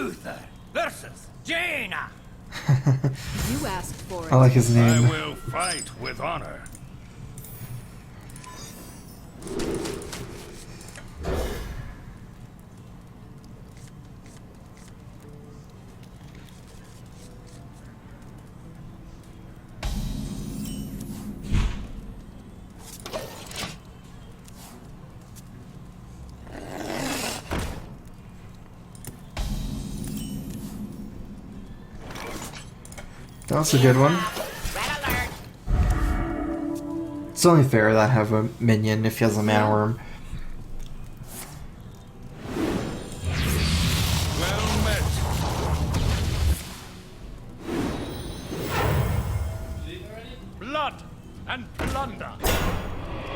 Luther versus Jaina. You asked for it. I like his name. I will fight with honor. That was a good one. It's only fair that I have a minion if he has a mana worm. Well met. Blood and plunder.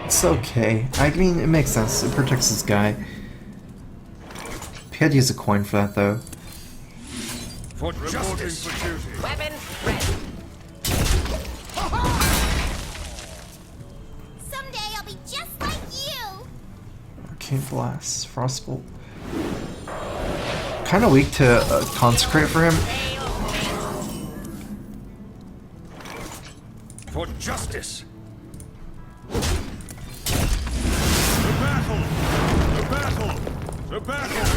It's okay. I mean, it makes sense. It protects this guy. He had to use a coin for that, though. For justice. For duty. Weapon ready. Someday I'll be just like you. Arcane Blast, Frostbolt. Kind of weak to consecrate for him. For justice. The battle. The battle. The battle.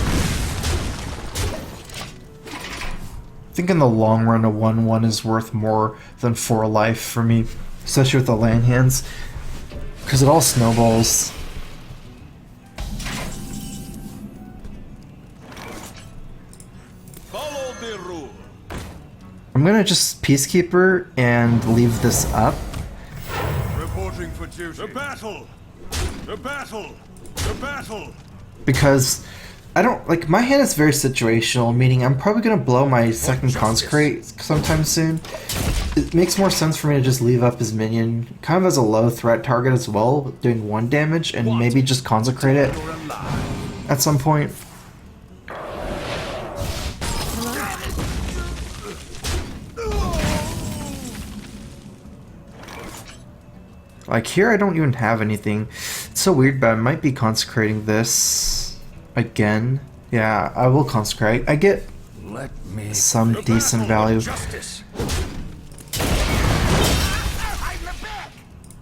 I think in the long run, a 1/1 is worth more than 4 life for me, especially with the land hands, because it all snowballs. Follow the rule. I'm gonna just Peacekeeper and leave this up. Reporting for duty. The battle. The battle. The battle. Because I don't like my hand is very situational, meaning I'm probably gonna blow my second consecrate sometime soon. It makes more sense for me to just leave up his minion, kind of as a low threat target as well, doing 1 damage, and maybe just consecrate it at some point. Like here, I don't even have anything. It's so weird, but I might be consecrating this. Again, yeah, I will consecrate. I get some decent value.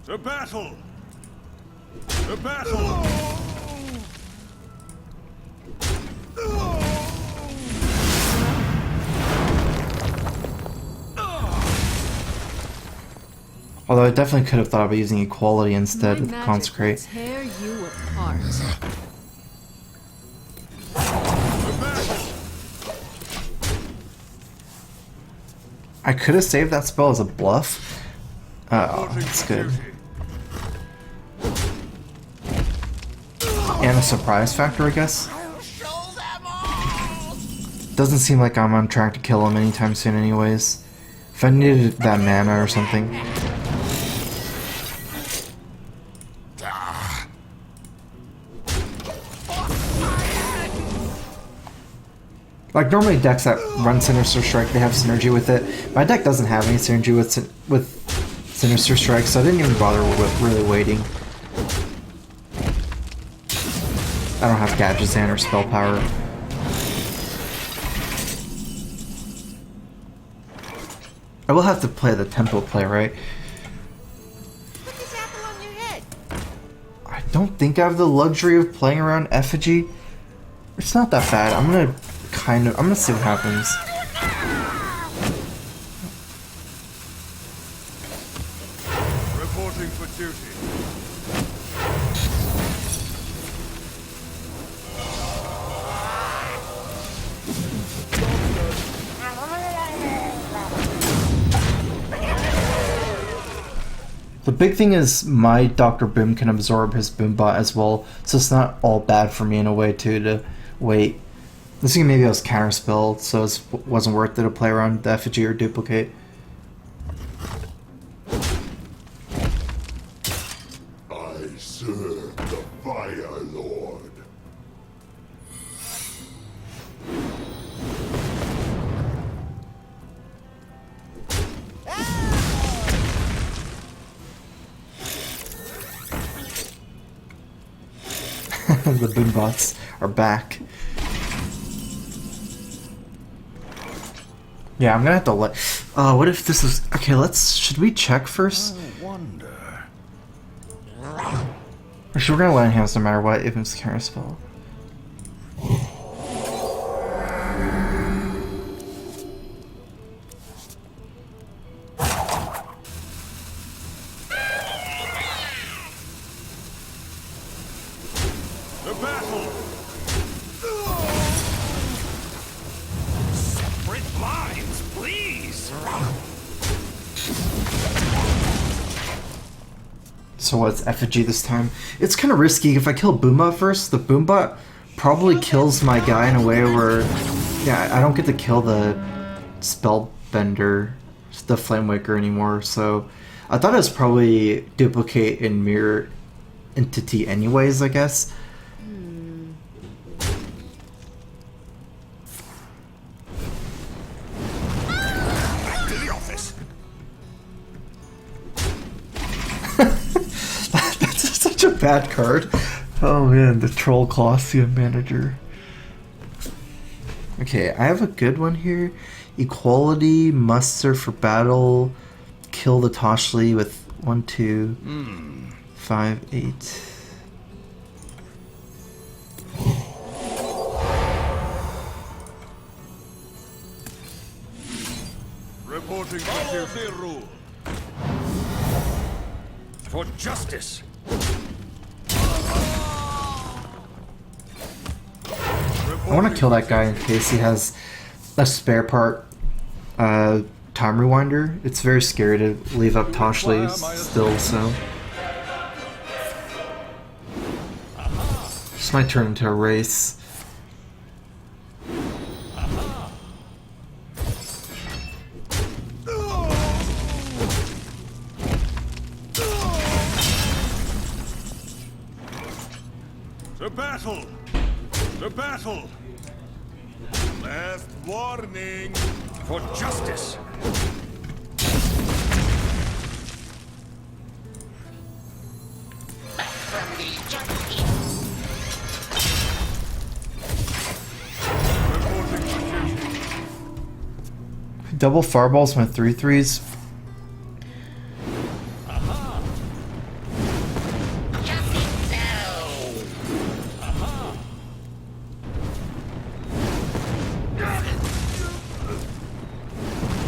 The battle. The battle. Although I definitely could have thought about using equality instead of consecrate. Tear you apart. I could have saved that spell as a bluff. Oh, that's good. And a surprise factor, I guess. Doesn't seem like I'm on track to kill him anytime soon anyways. If I needed that mana or something. Like normally decks that run Sinister Strike, they have synergy with it. My deck doesn't have any synergy with Sinister Strike, so I didn't even bother with really waiting. I don't have Gadgetzan or Spell Power. I will have to play the tempo play, right? Put this apple on your head. I don't think I have the luxury of playing around Effigy. It's not that bad. I'm gonna see what happens. Reporting for duty. The big thing is my Dr. Boom can absorb his Boombot as well, so it's not all bad for me in a way too to wait. This thing maybe I was counterspelled, so it wasn't worth it to play around the effigy or duplicate. I serve the Fire Lord. The Boombots are back. Yeah, I'm gonna have to let. What if this is okay? Should we check first? Wonder. Or should we gonna let hands no matter what, if it's counter spell? The battle. Separate lines, please! So what's effigy this time? It's kind of risky. If I kill Boombot first, the Boombot probably kills my guy in a way where, yeah, I don't get to kill the Spellbender, the Flamewaker anymore. So I thought it was probably duplicate and mirror entity anyways, I guess. Back to the office. That's such a bad card. Oh man, the Troll Colosseum Manager. Okay, I have a good one here. Equality, muster for battle, kill the Toshli with 1, 2, 5, 8. Reporting for duty. Rule. For justice. I want to kill that guy in case he has a spare part time rewinder. It's very scary to leave up Toshli still, so. This might turn into a race. The battle. The battle. Last warning. For justice. Reporting for duty. Double fireballs, my 3/3s.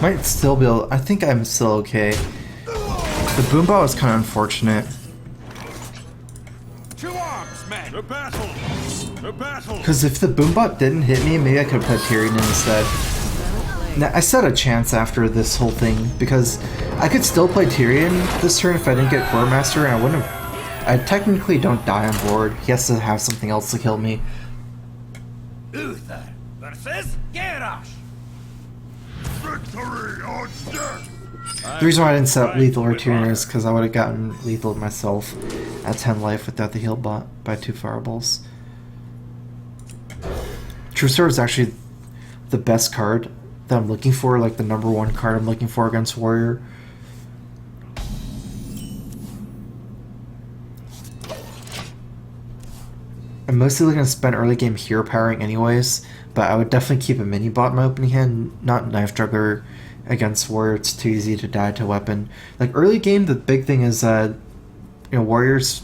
Might still be able, I think I'm still okay. The Boombot was kind of unfortunate. To arms, men! The battle. The battle. Because if the Boombot didn't hit me, maybe I could have put Tyrion in instead. Now, I set a chance after this whole thing, because I could still play Tyrion this turn if I didn't get Quartermaster, and I wouldn't have... I technically don't die on board. He has to have something else to kill me. Uther versus Garrosh. Victory or death. The reason why I didn't set up Lethal or Tyrion is because I would have gotten Lethal myself at 10 life without the heal bot by 2 fireballs. True Sword is actually the best card that I'm looking for, like the #1 card I'm looking for against Warrior. I'm mostly going to spend early game hero powering anyways, but I would definitely keep a mini bot in my opening hand, not Knife Juggler against Warrior. It's too easy to die to weapon. Like early game, the big thing is Warriors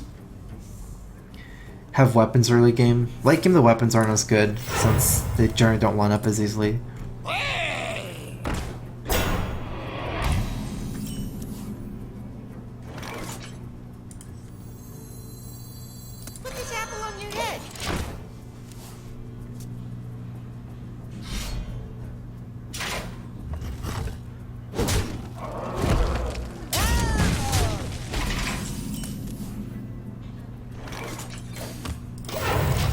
have weapons early game. Late game, the weapons aren't as good since they generally don't line up as easily. Put this apple on your head.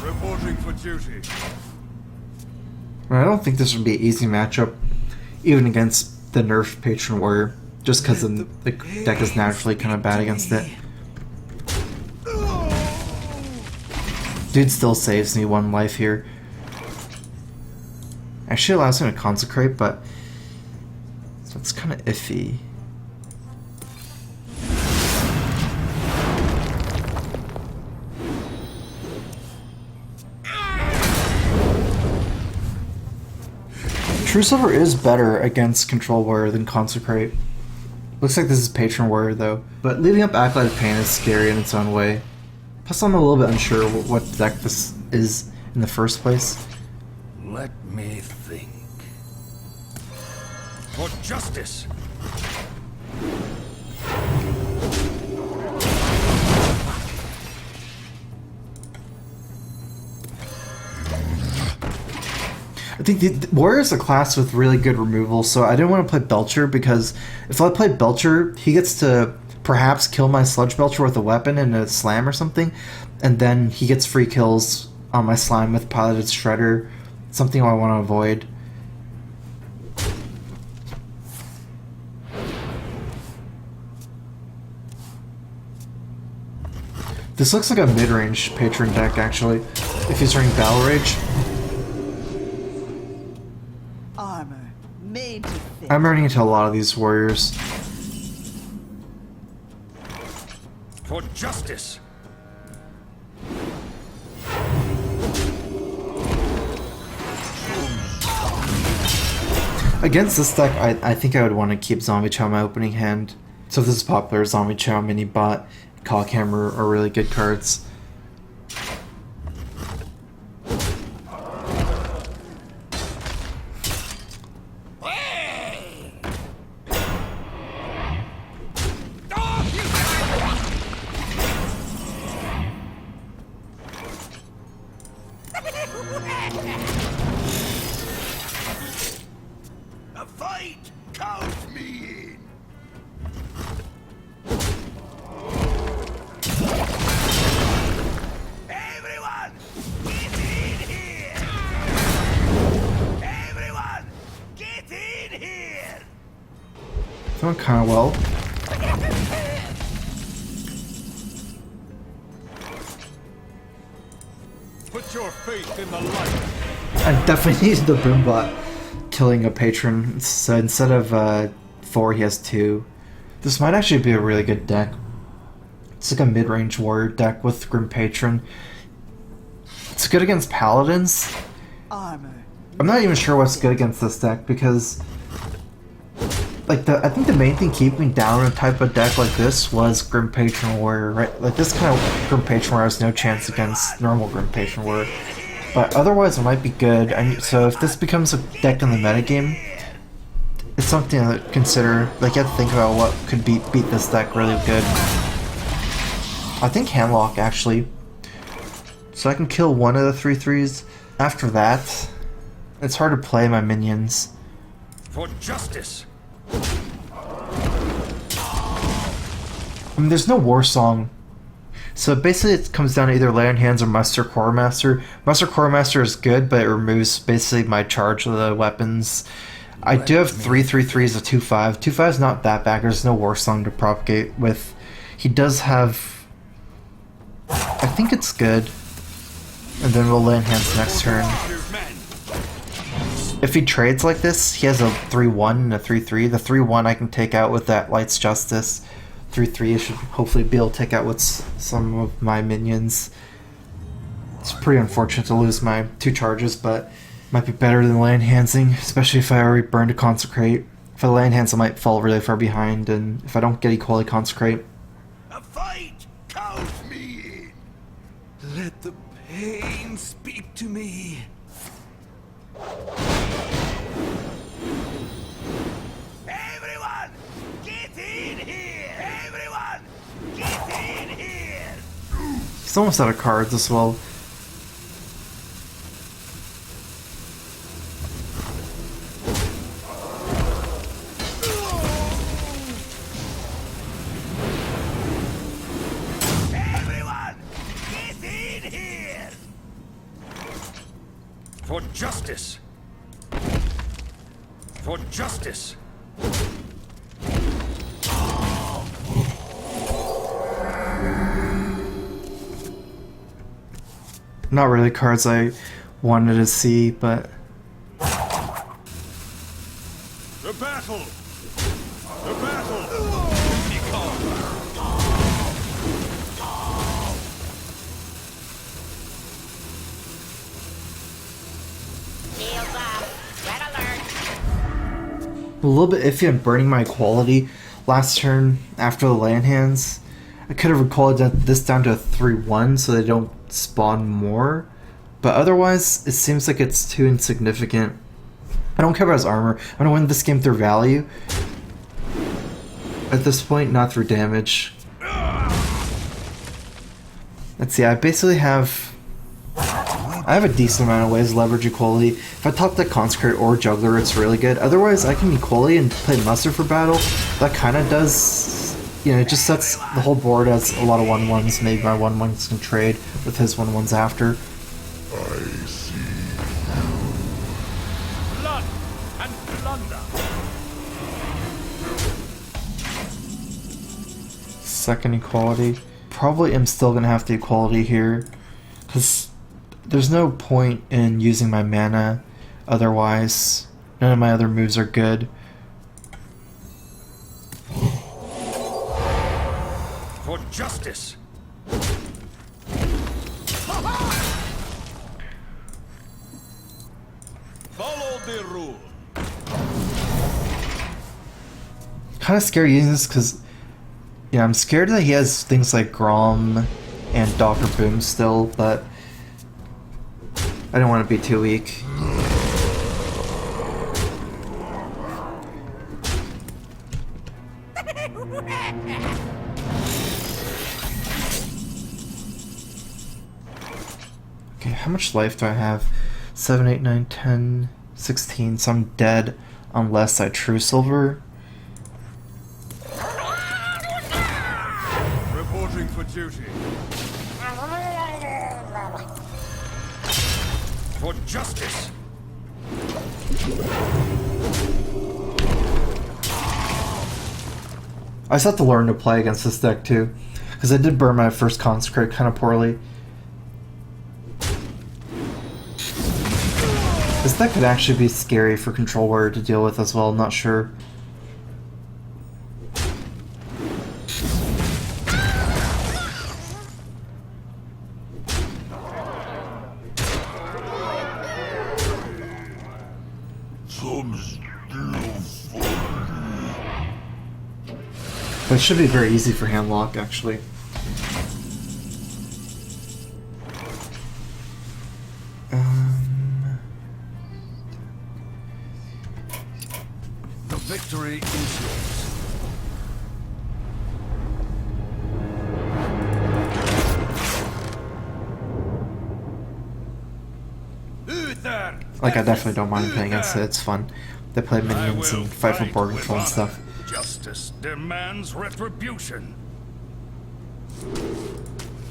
Reporting for duty. I don't think this would be an easy matchup, even against the nerf Patron Warrior, just because the deck is naturally kind of bad against it. Dude still saves me 1 life here. Actually allows him to consecrate, but that's kind of iffy. True Silver is better against Control Warrior than Consecrate. Looks like this is Patron Warrior though. But leaving up Acolyte of Pain is scary in its own way. Plus I'm a little bit unsure what deck this is in the first place. Let me think. For justice! I think the Warrior is a class with really good removal, so I didn't want to play Belcher because if I play Belcher, he gets to perhaps kill my Sludge Belcher with a weapon and a slam or something, and then he gets free kills on my slime with Piloted Shredder, something I want to avoid. This looks like a mid-range Patron deck, actually, if he's running Battle Rage. Armor made to fit. I'm running into a lot of these warriors. For justice! Against this deck, I think I would want to keep Zombie Chow in my opening hand. So if this is popular, Zombie Chow, Mini Bot, Cockhammer are really good cards. A fight! Count me in! Everyone! Get in here! Everyone! Get in here! Doing kind of well. Put your faith in the light. I definitely need the Boombot killing a patron, so instead of 4 he has 2. This might actually be a really good deck. It's like a mid-range warrior deck with Grim Patron. It's good against paladins. Armor. I'm not even sure what's good against this deck because like I think the main thing keeping me down in a type of deck like this was Grim Patron Warrior, right? Like this kind of Grim Patron Warrior has no chance against normal Grim Patron Warrior. But otherwise it might be good. So if this becomes a deck in the metagame, it's something to consider. Like you have to think about what could beat this deck really good. I think Handlock actually. So I can kill one of the 3/3s. After that, it's hard to play my minions. For justice! I mean, there's no Warsong. So basically it comes down to either Land Hands or Muster Core Master. Muster Core Master is good, but it removes basically my charge of the weapons. I do have 3/3s of 2/5. 2/5 is not that bad. There's no Warsong to propagate with. He does have... I think it's good. And then we'll Land Hands next turn. If he trades like this, he has a 3/1 and a 3/3. The 3/1 I can take out with that Light's Justice. 3/3 I should hopefully be able to take out with some of my minions. It's pretty unfortunate to lose my 2 charges, but might be better than Land Handsing, especially if I already burned a Consecrate. If I Land Hands, I might fall really far behind, and if I don't get Equally Consecrate. A fight! Count me in! Let the pain speak to me. Everyone! Get in here! Everyone! Get in here! He's almost out of cards as well. Everyone! Get in here! For justice! For justice! Not really cards I wanted to see, but... The battle! The battle! Shields up. Red alert. a little bit iffy on burning my equality last turn after the land hands. I could have recalled this down to a 3-1 so they don't spawn more. But otherwise, it seems like it's too insignificant. I don't care about his armor. I'm going to win this game through value. At this point, not through damage. Let's see, I basically have... I have a decent amount of ways to leverage equality. If I top deck Consecrate or Juggler, it's really good. Otherwise, I can equality and play Muster for battle. That kind of does... You know, it just sets the whole board as a lot of 1-1s. Maybe my 1-1s can trade with his 1-1s after. I see. Blood and plunder. Second equality. Probably am still going to have the equality here. Because there's no point in using my mana otherwise. None of my other moves are good. For justice. Follow the rule. Kind of scared using this because, yeah, I'm scared that he has things like Grom and Dr. Boom still, but I don't want to be too weak. Okay, how much life do I have? 7, 8, 9, 10, 16, so I'm dead unless I True Silver. Reporting for duty. For justice. I just have to learn to play against this deck too, because I did burn my first Consecrate kind of poorly. This deck could actually be scary for Control Warrior to deal with as well, I'm not sure. But it should be very easy for Handlock, actually. The victory is yours. Like, I definitely don't mind playing against it, it's fun. They play minions and fight for board control and stuff. Justice demands retribution.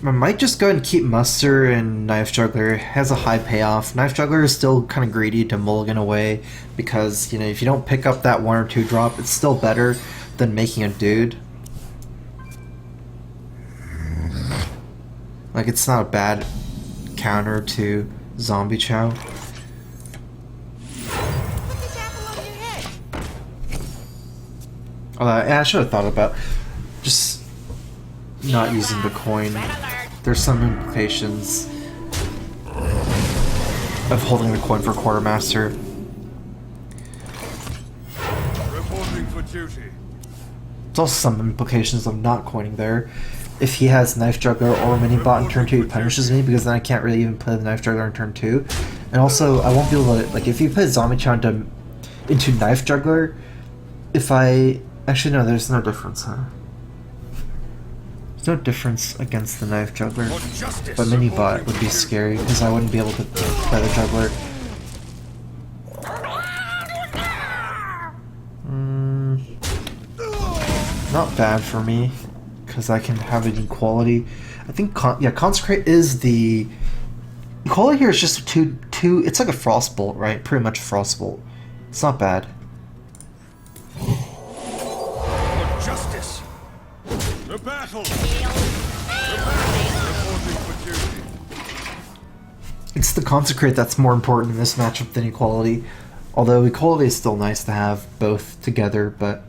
I might just go ahead and keep Muster and Knife Juggler. It has a high payoff. Knife Juggler is still kind of greedy to mulligan away because, you know, if you don't pick up that 1 or 2 drop, it's still better than making a dude. Like, it's not a bad counter to Zombie Chow. Yeah, I should have thought about just not using the coin. There's some implications of holding the coin for Quartermaster. Reporting for duty. There's also some implications of not coining there. If he has Knife Juggler or Mini Bot in turn 2, he punishes me because then I can't really even play the Knife Juggler in turn 2. And also, I won't be able to, like, if you put Zombie Chow into Knife Juggler, if I... Actually, no, there's no difference, huh? There's no difference against the Knife Juggler. But Mini Bot would be scary because I wouldn't be able to play the Juggler. Not bad for me because I can have an equality. I think, Consecrate is the... Equality here is just two. It's like a Frostbolt, right? Pretty much a Frostbolt. It's not bad. The battle. It's the Consecrate that's more important in this matchup than Equality. Although Equality is still nice to have both together, but...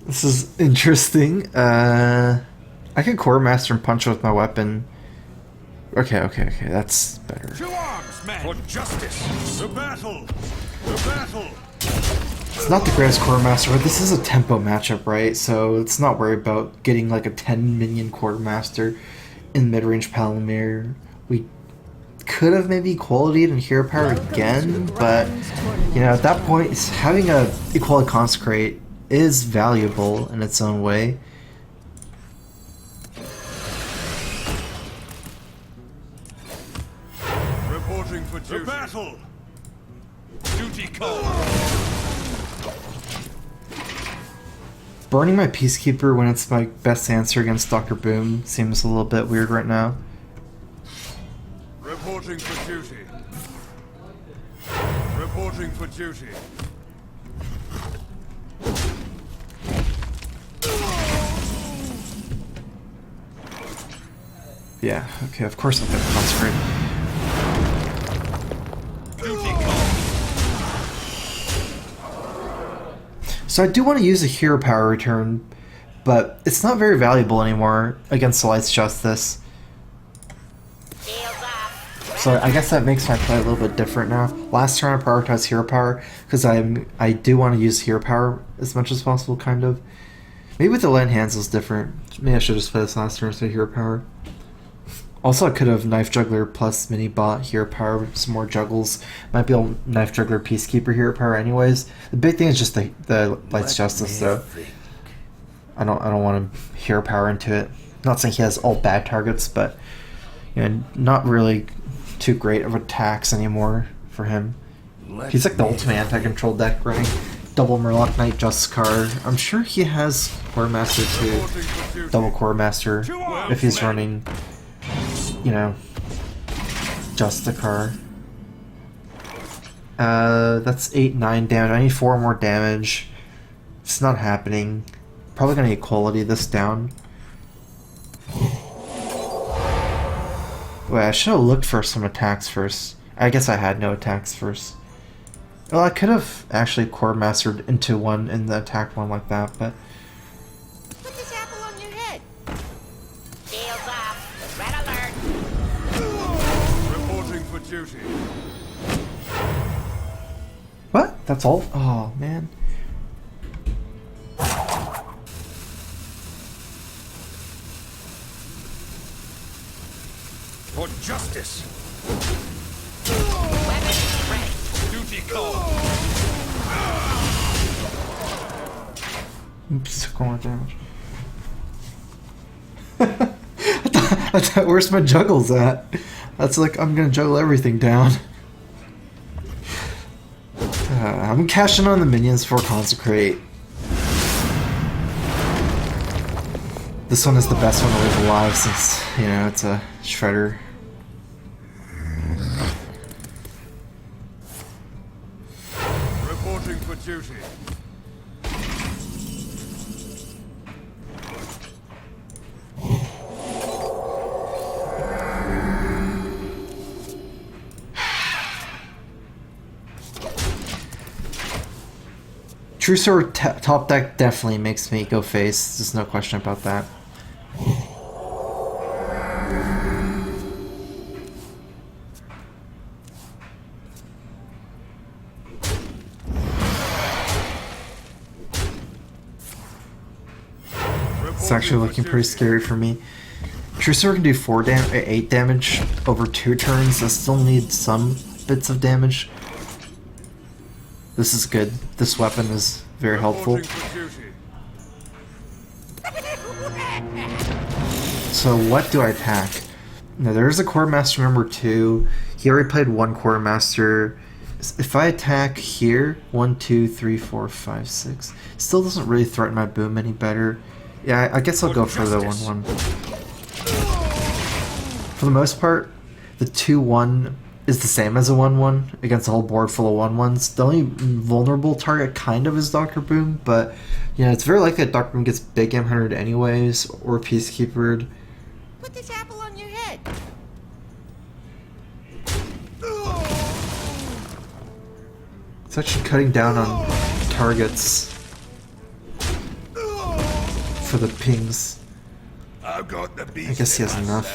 This is interesting. I can Quartermaster and punch with my weapon. Okay, that's better. To arms, men! For justice! The battle! The battle! It's not the greatest quartermaster, but this is a tempo matchup, right? So let's not worry about getting like a 10 minion quartermaster in Midrange Paladin. We could have maybe equalityed in hero power again, but you know, at that point, having a equality consecrate is valuable in its own way. Reporting for duty. The battle! Duty call! Burning my Peacekeeper when it's my best answer against Dr. Boom seems a little bit weird right now. Reporting for duty. Reporting for duty. Yeah, okay, of course I'm gonna consecrate. Duty call. So I do want to use a hero power return, but it's not very valuable anymore against the Light's Justice. So I guess that makes my play a little bit different now. Last turn I prioritized hero power because I do want to use hero power as much as possible, kind of. Maybe with the land hands it's different. Maybe I should just play this last turn instead of hero power. Also, I could have Knife Juggler plus Mini Bot hero power with some more juggles. Might be able Knife Juggler Peacekeeper hero power anyways. The big thing is just the Light's Justice though. I don't want to hero power into it. Not saying he has all bad targets, but you know, not really too great of attacks anymore for him. He's like the ultimate anti-control deck running double Murloc Knight Justice card. I'm sure he has Quartermaster too. Double Quartermaster if he's running, you know, Justicar. That's 8-9 damage. I need 4 more damage. It's not happening. Probably gonna equality this down. Wait, I should have looked for some attacks first. I guess I had no attacks first. Well, I could have actually Quartermastered into one in the attack one like that, but... Put this apple on your head. Shields off. Red alert. Reporting for duty. What? That's all? Oh, man. For justice. Weapons ready. Duty call. Oops, took all my damage. I thought, where's my juggles at? That's like, I'm gonna juggle everything down. I'm cashing on the minions for Consecrate. This one is the best one to leave alive since, you know, it's a Shredder. Reporting for duty. True Sword top deck definitely makes me go face. There's no question about that. It's actually looking pretty scary for me. True Sword can do 8 damage over 2 turns. I still need some bits of damage. This is good. This weapon is very helpful. So what do I attack? Now there's a Quartermaster number 2. He already played 1 Quartermaster. If I attack here, 1, 2, 3, 4, 5, 6, still doesn't really threaten my boom any better. Yeah, I guess I'll go for the 1-1. For the most part, the 2-1 is the same as a 1-1 against a whole board full of 1-1s. The only vulnerable target kind of is Dr. Boom, but you know, it's very likely that Dr. Boom gets big M100 anyways, or Peacekeepered. Put this apple on your head. It's actually cutting down on targets for the pings. I've got the beast. I guess he has enough.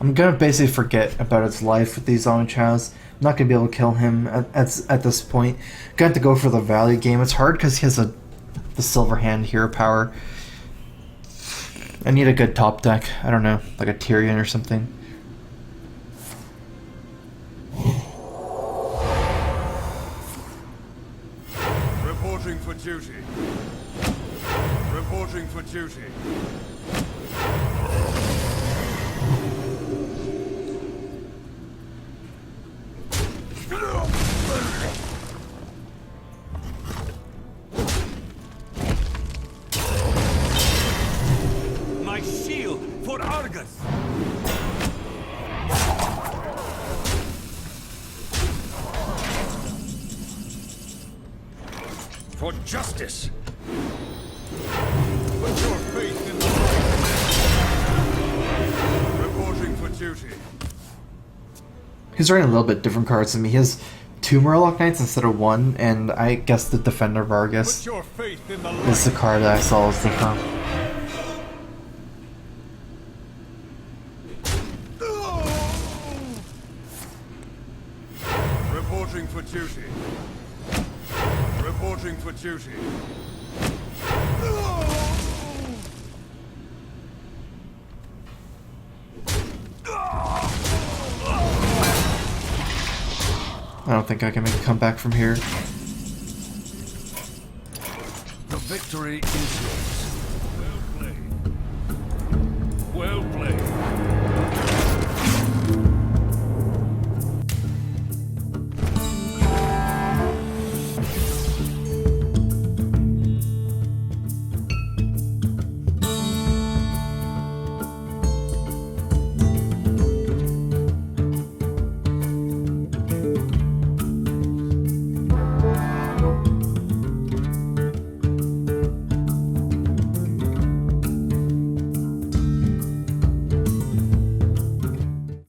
I'm gonna basically forget about its life with these Zone Chows. I'm not gonna be able to kill him at this point. Gonna have to go for the value game. It's hard because he has the Silver Hand hero power. I need a good top deck. I don't know, like a Tyrion or something. Reporting for duty. Reporting for duty. My shield for Argus. For justice. Put your faith in the light. Reporting for duty. He's running a little bit different cards than me. He has 2 Murloc Knights instead of 1, and I guess the Defender Vargas Put your faith in the light. is the card that I saw as different. Reporting for duty. Reporting for duty. I don't think I can make a comeback from here. The victory is yours.